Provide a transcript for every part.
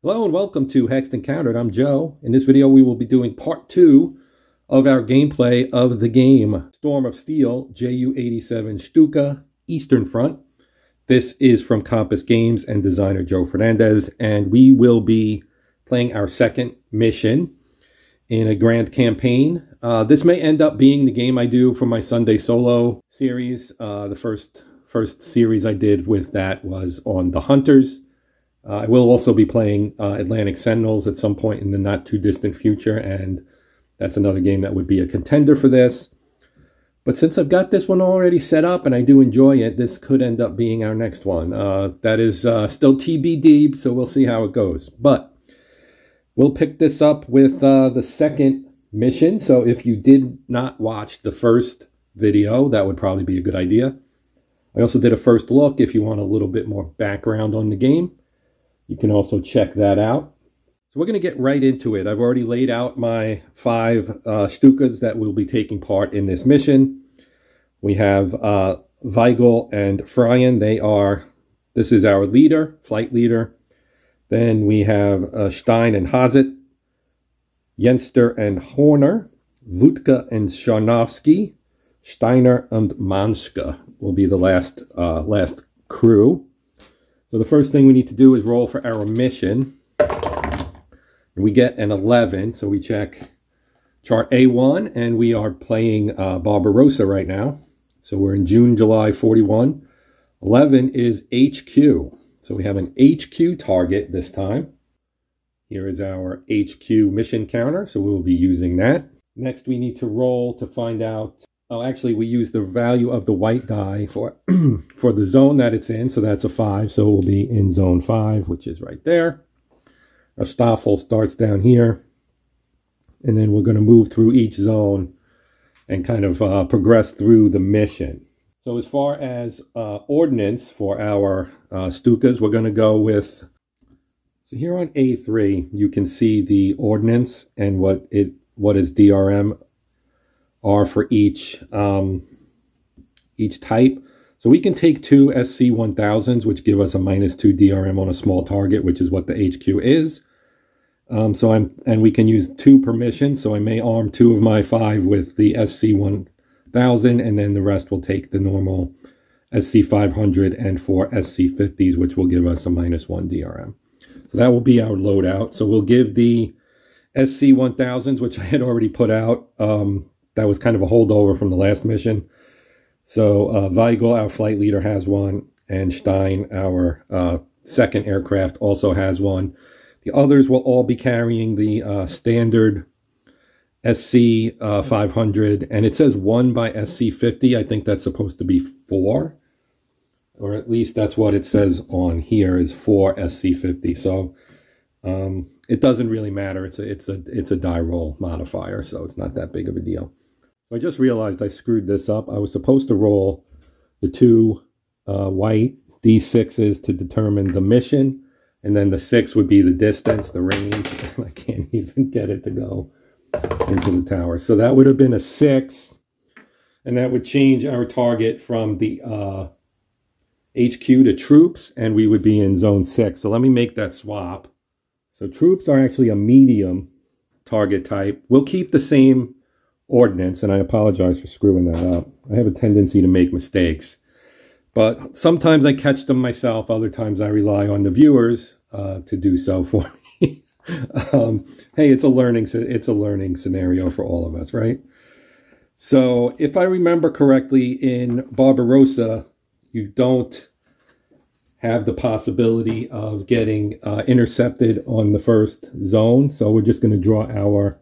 Hello and welcome to Hexed Encountered. I'm Joe. In this video we will be doing part 2 of our gameplay of the game Storm of Steel Ju-87 Stuka Eastern Front. This is from Compass Games and designer Joe Fernandez, and we will be playing our second mission in a grand campaign. This may end up being the game I do for my Sunday solo series. The first series I did with that was on the Hunters. I will also be playing Atlantic Sentinels at some point in the not too distant future, and that's another game that would be a contender for this. But since I've got this one already set up and I do enjoy it, this could end up being our next one. That is still TBD, so we'll see how it goes. But we'll pick this up with the second mission. So if you did not watch the first video, that would probably be a good idea. I also did a first look if you want a little bit more background on the game. You can also check that out. So we're going to get right into it. I've already laid out my 5 Stukas that will be taking part in this mission. We have Weigel and Freien. This is our leader, flight leader. Then we have Stein and Hazet, Jenster and Horner, Wutka and Scharnowski, Steiner and Manska will be the last crew. So the first thing we need to do is roll for our mission. We get an 11, so we check chart A1, and we are playing Barbarossa right now. So we're in June, July 41. 11 is HQ. So we have an HQ target this time. Here is our HQ mission counter, so we will be using that. Next, we need to roll to find out. Oh, actually, we use the value of the white die for for the zone that it's in, so that's a 5. So we'll be in zone 5, which is right there. Our Staffel starts down here, and then we're going to move through each zone and kind of progress through the mission. So as far as ordnance for our Stukas, we're going to go with. So here on A3, you can see the ordnance and what is DRM are for each type. So we can take 2 SC-1000s, which give us a -2 DRM on a small target, which is what the HQ is. And we can use 2 per mission, so I may arm 2 of my 5 with the SC-1000, and then the rest will take the normal SC-500 and 4 SC-50s, which will give us a -1 DRM. So that will be our loadout. So we'll give the SC-1000s, which I had already put out. That was kind of a holdover from the last mission. So Weigel, our flight leader, has one, and Stein, our second aircraft, also has one. The others will all be carrying the standard SC-500, and it says 1 by SC-50. I think that's supposed to be 4, or at least that's what it says on here is 4 SC-50. So it doesn't really matter. It's a die roll modifier, so it's not that big of a deal. So I just realized I screwed this up. I was supposed to roll the 2 white D6s to determine the mission, and then the 6 would be the distance, the range. I can't even get it to go into the tower. So that would have been a 6, and that would change our target from the HQ to troops, and we would be in zone 6. So let me make that swap. So troops are actually a medium target type. We'll keep the same ordnance, and I apologize for screwing that up. I have a tendency to make mistakes, but sometimes I catch them myself. Other times I rely on the viewers to do so for me. Hey, it's a learning scenario for all of us, right? So if I remember correctly, in Barbarossa, you don't have the possibility of getting intercepted on the first zone. So we're just going to draw our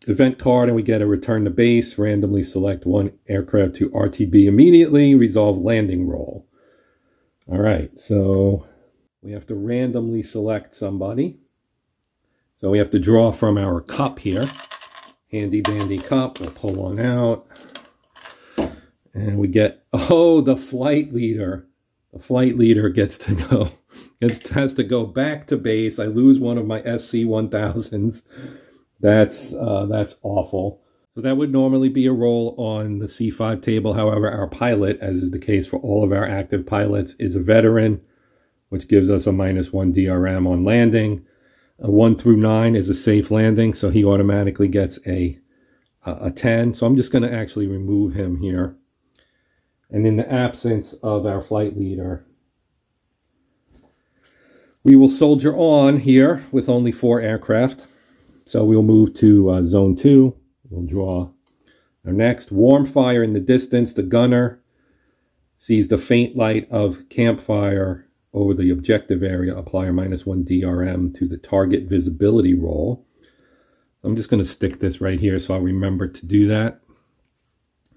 event card, and we get a return to base, randomly select 1 aircraft to RTB immediately, resolve landing roll. All right, so we have to randomly select somebody. So we have to draw from our cup here. Handy dandy cup, we'll pull one out. And we get, oh, the flight leader. The flight leader gets to go, has to go back to base. I lose one of my SC-1000s. That's awful. So that would normally be a roll on the C5 table. However, our pilot, as is the case for all of our active pilots, is a veteran which gives us a -1 DRM on landing. 1 through 9 is a safe landing, so he automatically gets a 10. So I'm just going to actually remove him here. And in the absence of our flight leader, we will soldier on here with only 4 aircraft. So we'll move to Zone 2. We'll draw our next. Warm fire in the distance. The gunner sees the faint light of campfire over the objective area. Apply a -1 DRM to the target visibility roll. I'm just going to stick this right here so I'll remember to do that.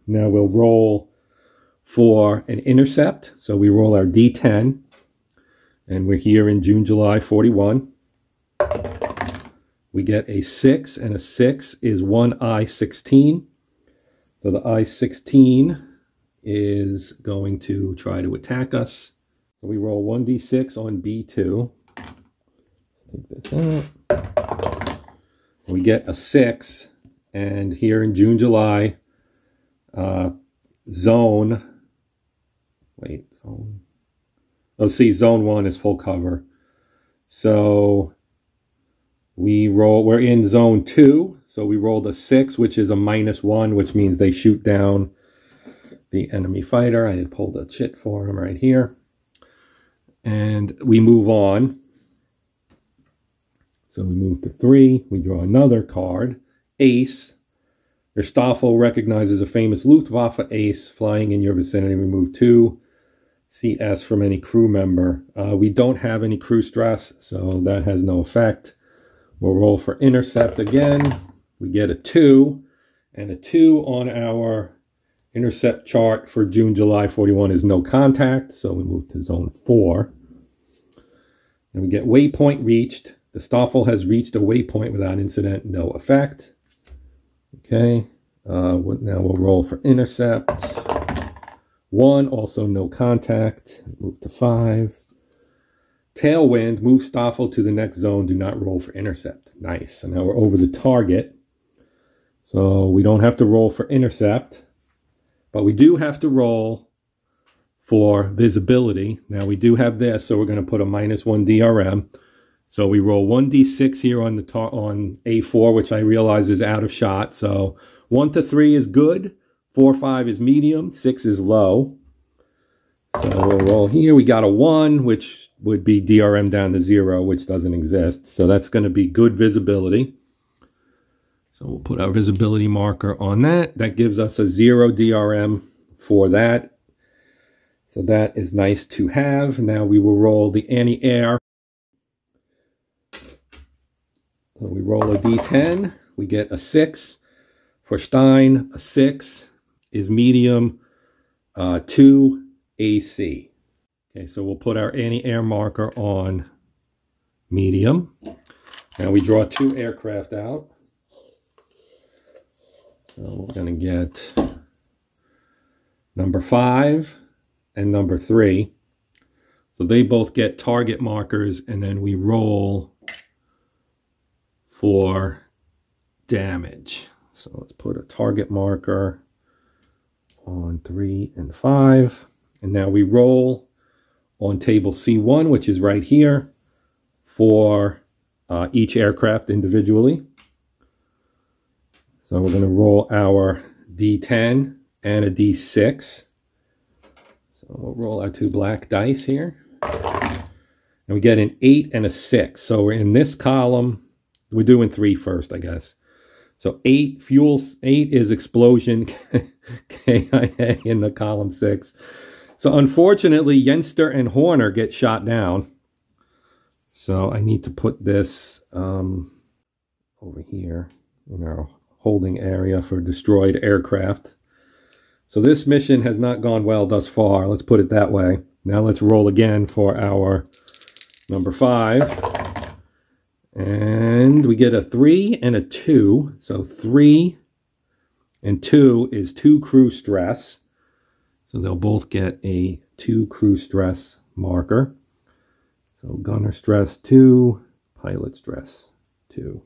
Now we'll roll for an intercept. So we roll our D10. And we're here in June, July 41. We get a 6, and a 6 is 1 I-16. So the I-16 is going to try to attack us. So we roll 1d6 on B2. Take this out. We get a 6, and here in June, July, zone. Oh, see, zone 1 is full cover. So we're in zone 2. So we rolled a 6, which is a -1, which means they shoot down the enemy fighter. I had pulled a chit for him right here. And we move on. So we move to 3. We draw another card. Ace. Your Staffel recognizes a famous Luftwaffe ace flying in your vicinity. Remove 2 CS from any crew member. We don't have any crew stress, so that has no effect. We'll roll for intercept again. We get a 2, and a 2 on our intercept chart for June, July 41 is no contact, so we move to zone 4. And we get waypoint reached. The Staffel has reached a waypoint without incident, no effect. Okay, now we'll roll for intercept. 1, also no contact. Move to 5. Tailwind, move Staffel to the next zone. Do not roll for intercept. Nice. So now we're over the target. So we don't have to roll for intercept. But we do have to roll for visibility. Now we do have this, so we're going to put a -1 DRM. So we roll 1d6 here on the on A4, which I realize is out of shot. So 1 to 3 is good. 4, 5 is medium, 6 is low. So we'll roll here. We got a 1, which would be DRM down to 0, which doesn't exist. So that's going to be good visibility. So we'll put our visibility marker on that. That gives us a 0 DRM for that. So that is nice to have. Now we will roll the anti-air. So we roll a D10. We get a 6. For Stein, a 6 is medium, 2 AC. Okay, so we'll put our anti-air marker on medium. Now we draw 2 aircraft out. So we're going to get number 5 and number 3. So they both get target markers, and then we roll for damage. So let's put a target marker on 3 and 5. And now we roll on table C1, which is right here, for each aircraft individually. So we're going to roll our D10 and a D6. So we'll roll our 2 black dice here. And we get an 8 and a 6. So we're in this column. We're doing 3 first, I guess. So 8 fuels, 8 is explosion, KIA in the column 6. So unfortunately, Yenster and Horner get shot down. So I need to put this over here in our holding area for destroyed aircraft. So this mission has not gone well thus far. Let's put it that way. Now let's roll again for our number 5. And we get a 3 and a 2. So 3 and 2 is 2 crew stress. So they'll both get a 2 crew stress marker. So gunner stress 2, pilot stress 2.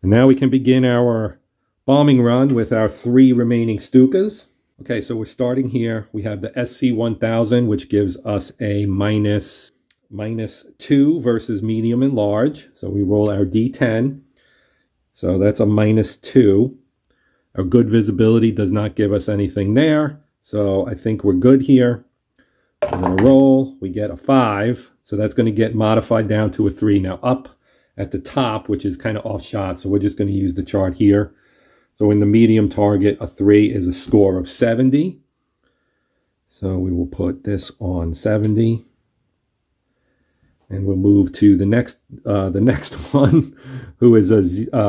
And now we can begin our bombing run with our 3 remaining Stukas. Okay, so we're starting here. We have the SC1000, which gives us a minus 2 versus medium and large. So we roll our D10. So that's a minus 2. Our good visibility does not give us anything there. So I think we're good here. We're going to roll. We get a 5. So that's going to get modified down to a 3. Now up at the top, which is kind of off shot, so we're just going to use the chart here. So in the medium target, a 3 is a score of 70. So we will put this on 70. And we'll move to the next one, who is a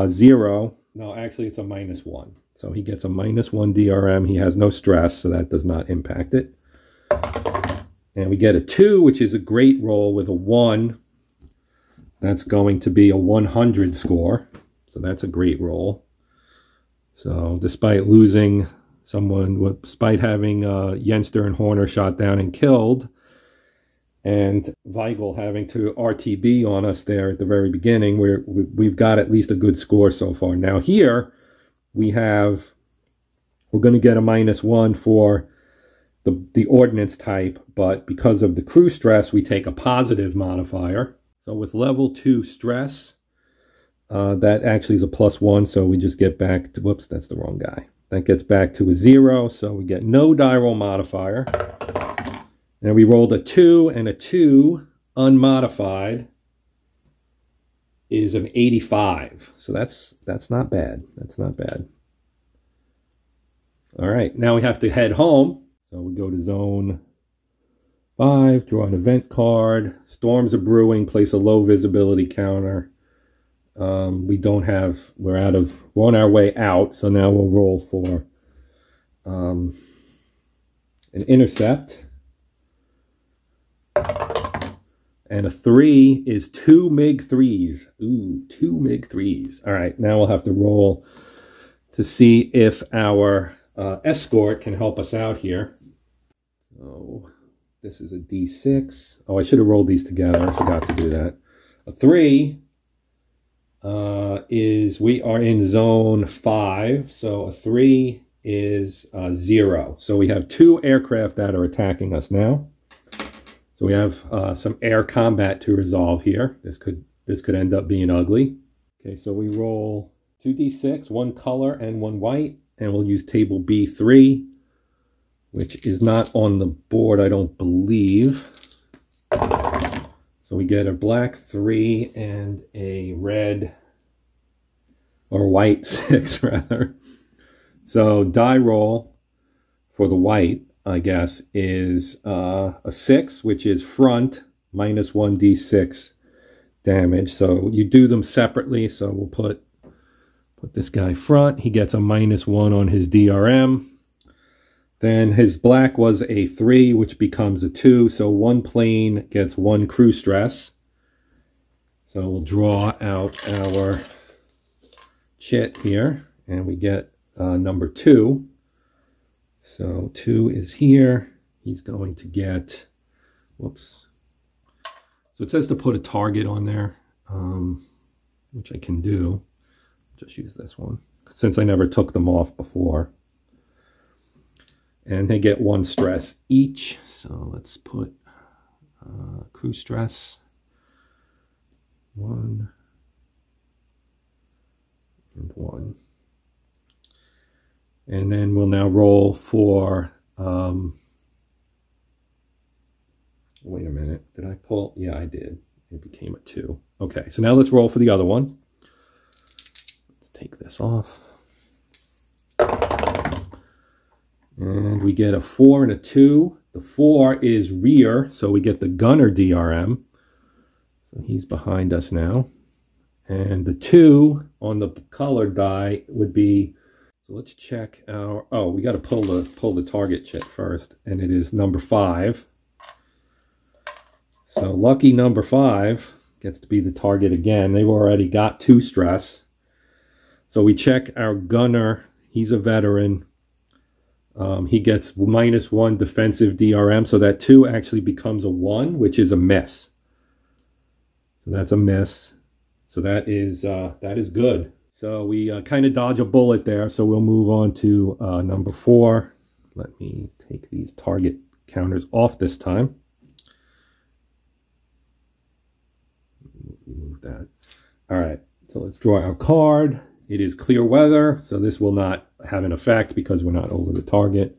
0. No, actually it's a minus 1. So he gets a minus 1 DRM. He has no stress, so that does not impact it. And we get a 2, which is a great roll with a 1. That's going to be a 100 score. So that's a great roll. So despite losing someone, despite having Yenster and Horner shot down and killed, and Weigel having to RTB on us there at the very beginning, we've got at least a good score so far. Now here, we're going to get a minus 1 for the ordnance type, but because of the crew stress, we take a positive modifier. So with level 2 stress, that actually is a plus 1, so we just get back to, whoops, that's the wrong guy. That gets back to a 0, so we get no die roll modifier. And we rolled a 2, and a 2 unmodified is an 85. So that's not bad. That's not bad. All right, now we have to head home. So we go to zone 5, draw an event card. Storms are brewing, place a low visibility counter. We're on our way out. So now we'll roll for an intercept. And a 3 is 2 MiG-3s. Ooh, 2 MiG-3s. All right, now we'll have to roll to see if our escort can help us out here. So this is a D6. Oh, I should have rolled these together. I forgot to do that. A 3 we are in zone 5. So a 3 is 0. So we have 2 aircraft that are attacking us now. So we have some air combat to resolve here. This could end up being ugly. Okay, so we roll 2d6, 1 color and 1 white, and we'll use table B3, which is not on the board, I don't believe. So we get a black 3 and a red, or white 6 rather. So die roll for the white, I guess, is a 6, which is front, minus 1d6 damage. So you do them separately. So we'll put this guy front. He gets a minus 1 on his DRM. Then his black was a 3, which becomes a 2. So 1 plane gets 1 crew stress. So we'll draw out our chit here, and we get number 2. So 2 is here. He's going to get, whoops. So it says to put a target on there, which I can do. Just use this one, since I never took them off before. And they get 1 stress each. So let's put crew stress. 1 and 1. And then we'll now roll for, wait a minute, did I pull? Yeah, I did. It became a 2. Okay, so now let's roll for the other one. Let's take this off. And we get a 4 and a 2. The 4 is rear, so we get the gunner DRM. So he's behind us now. And the 2 on the colored die would be, so let's check our, oh, we got to pull the target chit first, and it is number 5. So lucky number 5 gets to be the target again. They've already got 2 stress. So we check our gunner. He's a veteran. He gets minus 1 defensive DRM, so that 2 actually becomes a 1, which is a miss. So that's a miss. So that is good. So we kind of dodge a bullet there. So we'll move on to number 4. Let me take these target counters off this time. Remove that. All right, so let's draw our card. It is clear weather, so this will not have an effect because we're not over the target.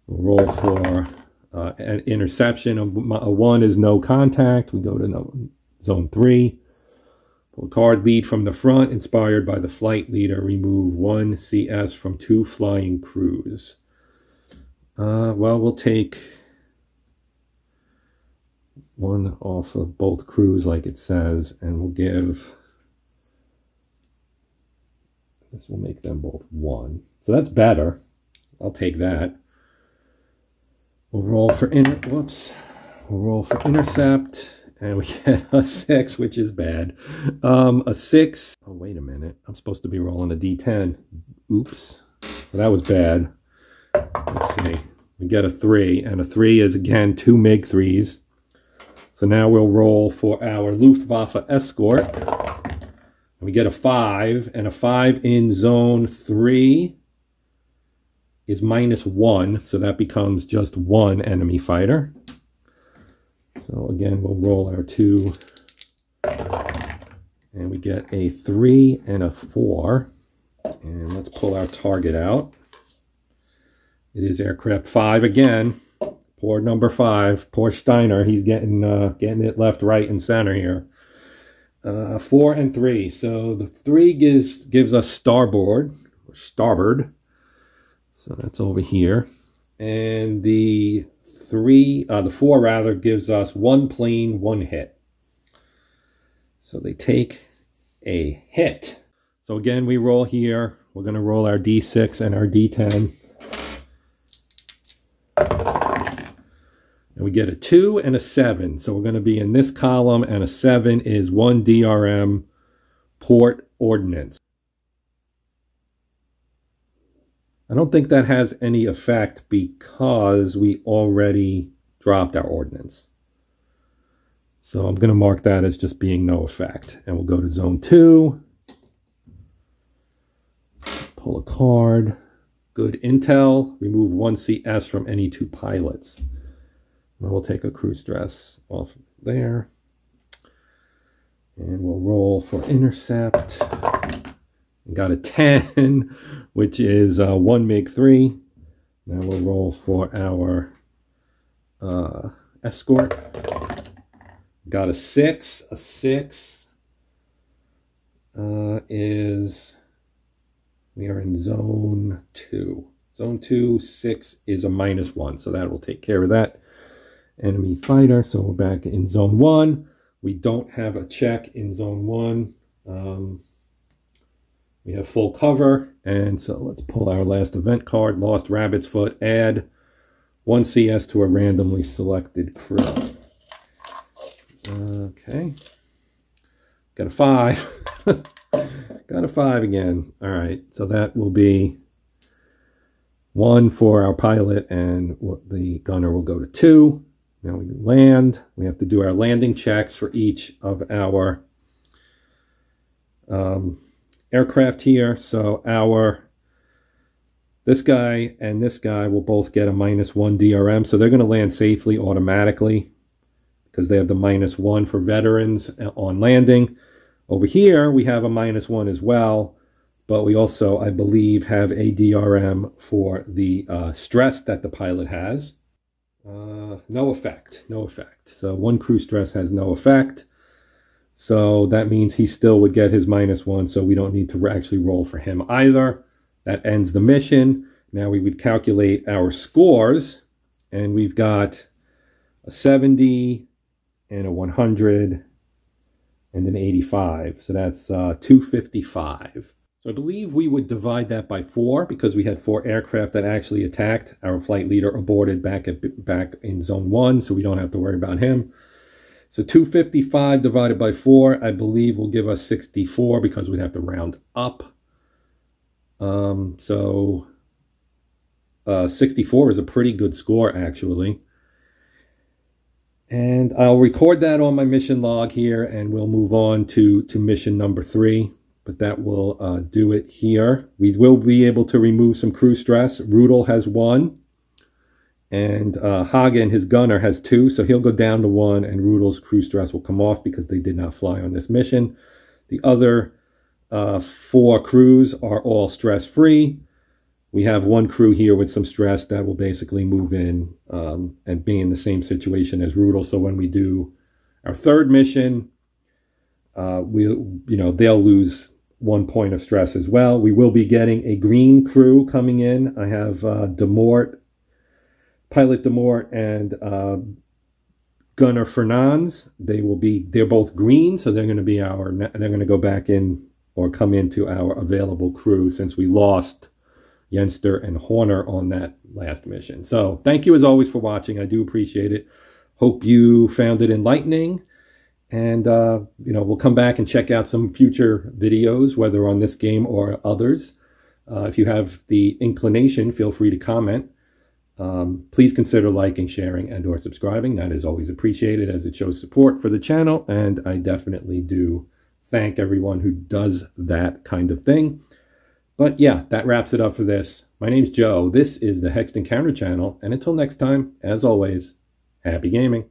We'll roll for an interception. A 1 is no contact. We go to zone 3. Pull a card, lead from the front, inspired by the flight leader. Remove 1 CS from 2 flying crews. Well, we'll take 1 off of both crews like it says, and we'll give... This will make them both 1. So that's better. I'll take that. We'll roll for We'll roll for intercept, and we get a 6, which is bad. A 6. Oh, wait a minute. I'm supposed to be rolling a D10. Oops. So that was bad. Let's see. We get a 3, and a 3 is again 2 MiG-3s. So now we'll roll for our Luftwaffe escort. We get a 5, and a 5 in zone 3 is -1, so that becomes just 1 enemy fighter. So again, we'll roll our 2, and we get a 3 and a 4. And let's pull our target out. It is aircraft 5 again. Poor number 5, poor Steiner. He's getting it left, right, and center here. 4 and 3. So the 3 gives us starboard, or starboard. So that's over here. And the 4 rather, gives us 1 plane, 1 hit. So they take a hit. So again, we roll here. We're going to roll our D6 and our D10. And we get a 2 and a 7. So we're going to be in this column, and a 7 is 1 DRM port ordnance. I don't think that has any effect because we already dropped our ordnance. So I'm going to mark that as just being no effect. And we'll go to zone 2. Pull a card. Good intel. Remove 1 CS from any 2 pilots. And we'll take a crew stress off there. And we'll roll for intercept. Got a 10, which is 1 MiG-3. Now we'll roll for our escort. Got a 6. A 6 is... We are in zone 2. Zone 2, 6 is a -1, so that will take care of that enemy fighter. So we're back in zone 1. We don't have a check in zone 1. We have full cover, and so let's pull our last event card, Lost Rabbit's Foot. Add 1 CS to a randomly selected crew. Okay. Got a 5. Got a 5 again. All right, so that will be 1 for our pilot, and the gunner will go to 2. Now we land. We have to do our landing checks for each of our aircraft here. So this guy and this guy will both get a -1 DRM. So they're going to land safely automatically because they have the -1 for veterans on landing. Over here, we have a -1 as well, but we also, I believe, have a DRM for the stress that the pilot has. No effect, no effect. So 1 crew stress has no effect. So that means he still would get his -1, so we don't need to actually roll for him either. That ends the mission. Now we would calculate our scores, and we've got a 70 and a 100 and an 85. So that's 255. So I believe we would divide that by 4 because we had 4 aircraft that actually attacked. Our flight leader aborted back in zone 1, so we don't have to worry about him. So 255 divided by 4, I believe, will give us 64 because we'd have to round up. 64 is a pretty good score, actually. And I'll record that on my mission log here, and we'll move on to mission number 3. But that will do it here. We will be able to remove some crew stress. Rudel has 1. And Hagen, his gunner, has 2, so he'll go down to 1, and Rudel's crew stress will come off because they did not fly on this mission. The other 4 crews are all stress-free. We have 1 crew here with some stress that will basically move in and be in the same situation as Rudel. So when we do our 3rd mission, they'll lose 1 point of stress as well. We will be getting a green crew coming in. I have Demort, Pilot Demort, and Gunner Fernandes. They're both green, so they're going to be they're going to go back in or come into our available crew since we lost Yenster and Horner on that last mission. So thank you as always for watching. I do appreciate it. Hope you found it enlightening. And, we'll come back and check out some future videos, whether on this game or others. If you have the inclination, feel free to comment. Please consider liking, sharing, and or subscribing. That is always appreciated as it shows support for the channel. And I definitely do thank everyone who does that kind of thing. But yeah, that wraps it up for this. My name's Joe. This is the Hexed Encounter channel. And until next time, as always, happy gaming.